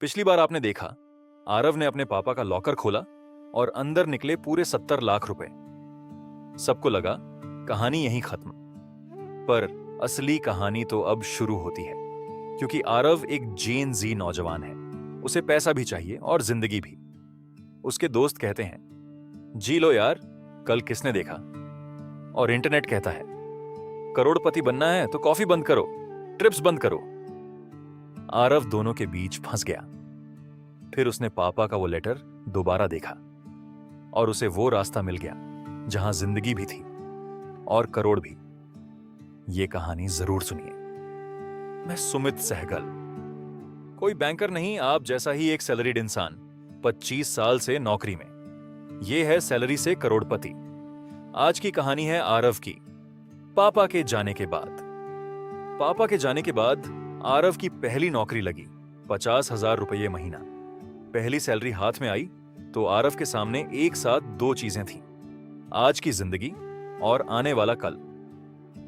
पिछली बार आपने देखा, आरव ने अपने पापा का लॉकर खोला और अंदर निकले पूरे 70 लाख रुपए। सबको लगा कहानी यहीं खत्म, पर असली कहानी तो अब शुरू होती है, क्योंकि आरव एक जेन जी नौजवान है। उसे पैसा भी चाहिए और जिंदगी भी। उसके दोस्त कहते हैं, जी लो यार, कल किसने देखा। और इंटरनेट कहता है, करोड़पति बनना है तो कॉफी बंद करो, ट्रिप्स बंद करो। आरव दोनों के बीच फंस गया। फिर उसने पापा का वो लेटर दोबारा देखा और उसे वो रास्ता मिल गया जहां जिंदगी भी थी और करोड़ भी। ये कहानी जरूर सुनिए। मैं सुमित सहगल, कोई बैंकर नहीं, आप जैसा ही एक सैलरीड इंसान, 25 साल से नौकरी में। ये है सैलरी से करोड़पति। आज की कहानी है आरव की, पापा के जाने के बाद। पापा के जाने के बाद आरव की पहली नौकरी लगी, 50,000 रुपये महीना। पहली सैलरी हाथ में आई तो आरव के सामने एक साथ दो चीजें थीं, आज की जिंदगी और आने वाला कल।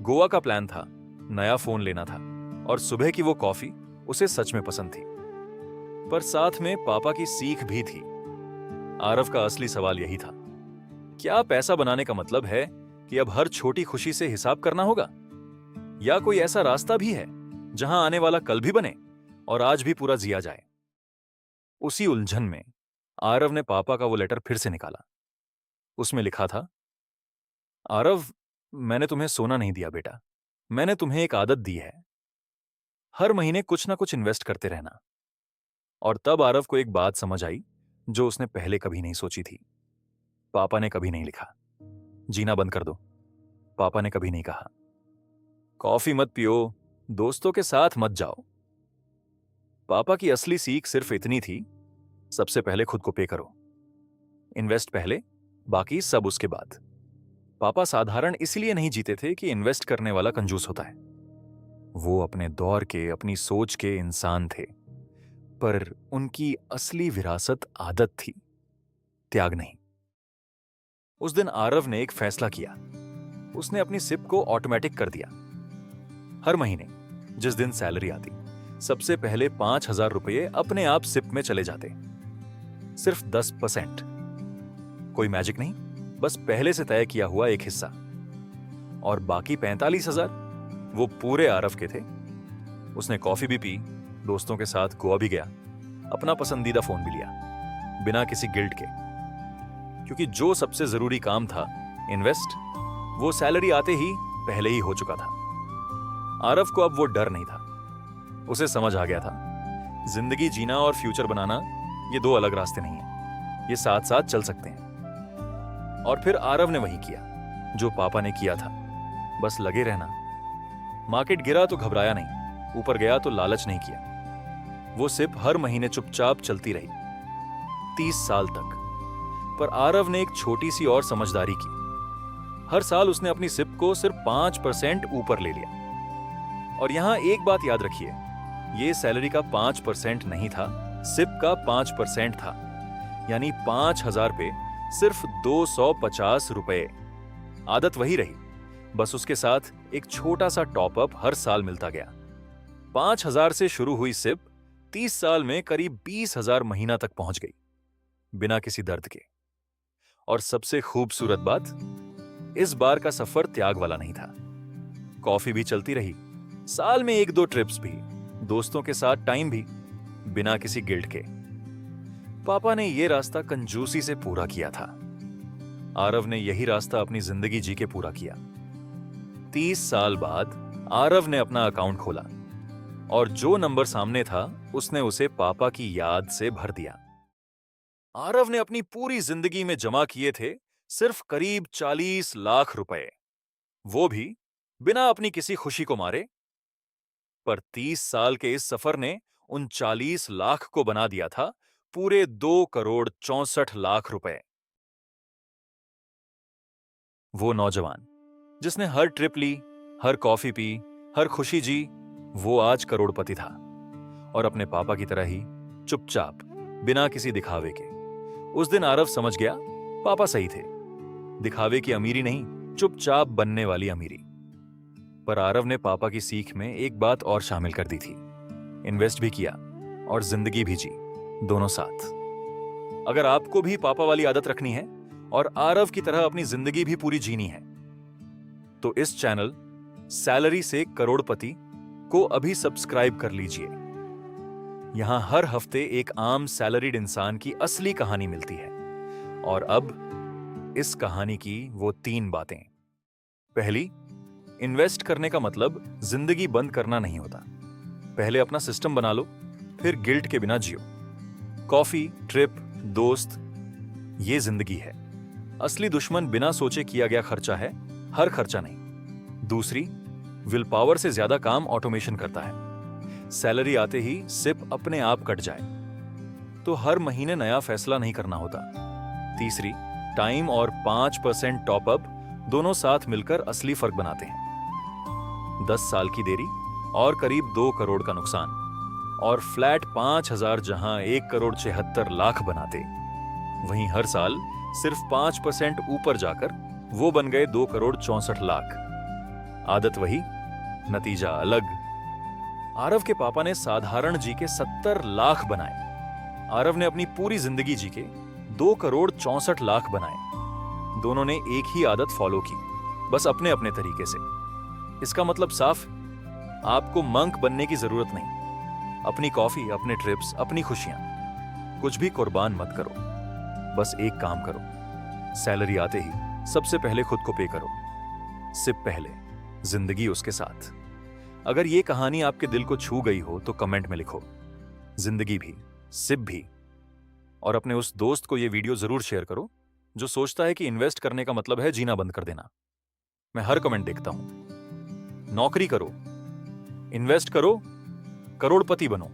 गोवा का प्लान था, नया फोन लेना था और सुबह की वो कॉफी उसे सच में पसंद थी। पर साथ में पापा की सीख भी थी। आरव का असली सवाल यही था, क्या पैसा बनाने का मतलब है कि अब हर छोटी खुशी से हिसाब करना होगा, या कोई ऐसा रास्ता भी है जहां आने वाला कल भी बने और आज भी पूरा जिया जाए। उसी उलझन में आरव ने पापा का वो लेटर फिर से निकाला। उसमें लिखा था, आरव, मैंने तुम्हें सोना नहीं दिया बेटा, मैंने तुम्हें एक आदत दी है, हर महीने कुछ ना कुछ इन्वेस्ट करते रहना। और तब आरव को एक बात समझ आई जो उसने पहले कभी नहीं सोची थी। पापा ने कभी नहीं लिखा, जीना बंद कर दो। पापा ने कभी नहीं कहा, कॉफी मत पियो, दोस्तों के साथ मत जाओ। पापा की असली सीख सिर्फ इतनी थी, सबसे पहले खुद को पे करो, इन्वेस्ट पहले, बाकी सब उसके बाद। पापा साधारण इसलिए नहीं जीते थे कि इन्वेस्ट करने वाला कंजूस होता है। वो अपने दौर के, अपनी सोच के इंसान थे, पर उनकी असली विरासत आदत थी, त्याग नहीं। उस दिन आरव ने एक फैसला किया। उसने अपनी सिप को ऑटोमेटिक कर दिया। हर महीने जिस दिन सैलरी आती, सबसे पहले 5,000 रुपये अपने आप सिप में चले जाते, सिर्फ 10%। कोई मैजिक नहीं, बस पहले से तय किया हुआ एक हिस्सा। और बाकी 45,000 वो पूरे आरव के थे। उसने कॉफी भी पी, दोस्तों के साथ गोवा भी गया, अपना पसंदीदा फोन भी लिया, बिना किसी गिल्ट के। क्योंकि जो सबसे जरूरी काम था, इन्वेस्ट, वो सैलरी आते ही पहले ही हो चुका था। आरव को अब वो डर नहीं था। उसे समझ आ गया था, जिंदगी जीना और फ्यूचर बनाना ये दो अलग रास्ते नहीं हैं, ये साथ साथ चल सकते हैं। और फिर आरव ने वही किया जो पापा ने किया था, बस लगे रहना। मार्केट गिरा तो घबराया नहीं, ऊपर गया तो लालच नहीं किया। वो सिप हर महीने चुपचाप चलती रही, 30 साल तक। पर आरव ने एक छोटी सी और समझदारी की। हर साल उसने अपनी सिप को सिर्फ 5% ऊपर ले लिया। और यहां एक बात याद रखिए, ये सैलरी का 5% नहीं था, सिप का 5% था। यानी 5,000 पे सिर्फ 250 रुपए। आदत वही रही, बस उसके साथ एक छोटा सा टॉपअप हर साल मिलता गया। 5,000 से शुरू हुई सिप 30 साल में करीब 20,000 महीना तक पहुंच गई, बिना किसी दर्द के। और सबसे खूबसूरत बात, इस बार का सफर त्याग वाला नहीं था। कॉफी भी चलती रही, साल में 1-2 ट्रिप्स भी, दोस्तों के साथ टाइम भी, बिना किसी गिल्ट के। पापा ने यह रास्ता कंजूसी से पूरा किया था। आरव ने यही रास्ता अपनी जिंदगी जी के पूरा किया। 30 साल बाद आरव ने अपना अकाउंट खोला और जो नंबर सामने था, उसने उसे पापा की याद से भर दिया। आरव ने अपनी पूरी जिंदगी में जमा किए थे सिर्फ करीब 40 लाख रुपए, वो भी बिना अपनी किसी खुशी को मारे। पर 30 साल के इस सफर ने उन 40 लाख को बना दिया था पूरे 2,64,00,000 रुपए। वो नौजवान जिसने हर ट्रिप ली, हर कॉफी पी, हर खुशी जी, वो आज करोड़पति था। और अपने पापा की तरह ही चुपचाप, बिना किसी दिखावे के। उस दिन आरव समझ गया, पापा सही थे, दिखावे की अमीरी नहीं, चुपचाप बनने वाली अमीरी। पर आरव ने पापा की सीख में एक बात और शामिल कर दी थी, इन्वेस्ट भी किया और जिंदगी भी जी। दोनों साथ। अगर आपको भी पापा वाली आदत रखनी है और आरव की तरह अपनी जिंदगी भी पूरी जीनी है तो इस चैनल सैलरी से करोड़पति को अभी सब्सक्राइब कर लीजिए। यहां हर हफ्ते एक आम सैलरीड इंसान की असली कहानी मिलती है। और अब इस कहानी की वो 3 बातें। पहली, इन्वेस्ट करने का मतलब जिंदगी बंद करना नहीं होता। पहले अपना सिस्टम बना लो, फिर गिल्ट के बिना जियो। कॉफी, ट्रिप, दोस्त, ये जिंदगी है। असली दुश्मन बिना सोचे किया गया खर्चा है, हर खर्चा नहीं। दूसरी, विल पावर से ज्यादा काम ऑटोमेशन करता है। सैलरी आते ही सिप अपने आप कट जाए तो हर महीने नया फैसला नहीं करना होता। तीसरी, टाइम और 5% टॉपअप दोनों साथ मिलकर असली फर्क बनाते हैं। 10 साल की देरी और करीब 2 करोड़ का नुकसान, और फ्लैट 5,000 जहां 1,76,00,000 बनाते, वहीं हर साल सिर्फ 5% ऊपर जाकर वो बन गए 2,64,00,000। आदत वही, नतीजा अलग। आरव के पापा ने साधारण जी के 70 लाख बनाए। आरव ने अपनी पूरी जिंदगी जी के 2,64,00,000 बनाए। दोनों ने एक ही आदत फॉलो की, बस अपने अपने तरीके से। इसका मतलब साफ, आपको मंक बनने की जरूरत नहीं। अपनी कॉफी, अपने ट्रिप्स, अपनी खुशियां, कुछ भी कुर्बान मत करो। बस एक काम करो, सैलरी आते ही सबसे पहले खुद को पे करो। सिप पहले, जिंदगी उसके साथ। अगर ये कहानी आपके दिल को छू गई हो तो कमेंट में लिखो, जिंदगी भी, सिप भी। और अपने उस दोस्त को ये वीडियो जरूर शेयर करो जो सोचता है कि इन्वेस्ट करने का मतलब है जीना बंद कर देना। मैं हर कमेंट देखता हूं। नौकरी करो, इन्वेस्ट करो, करोड़पति बनो।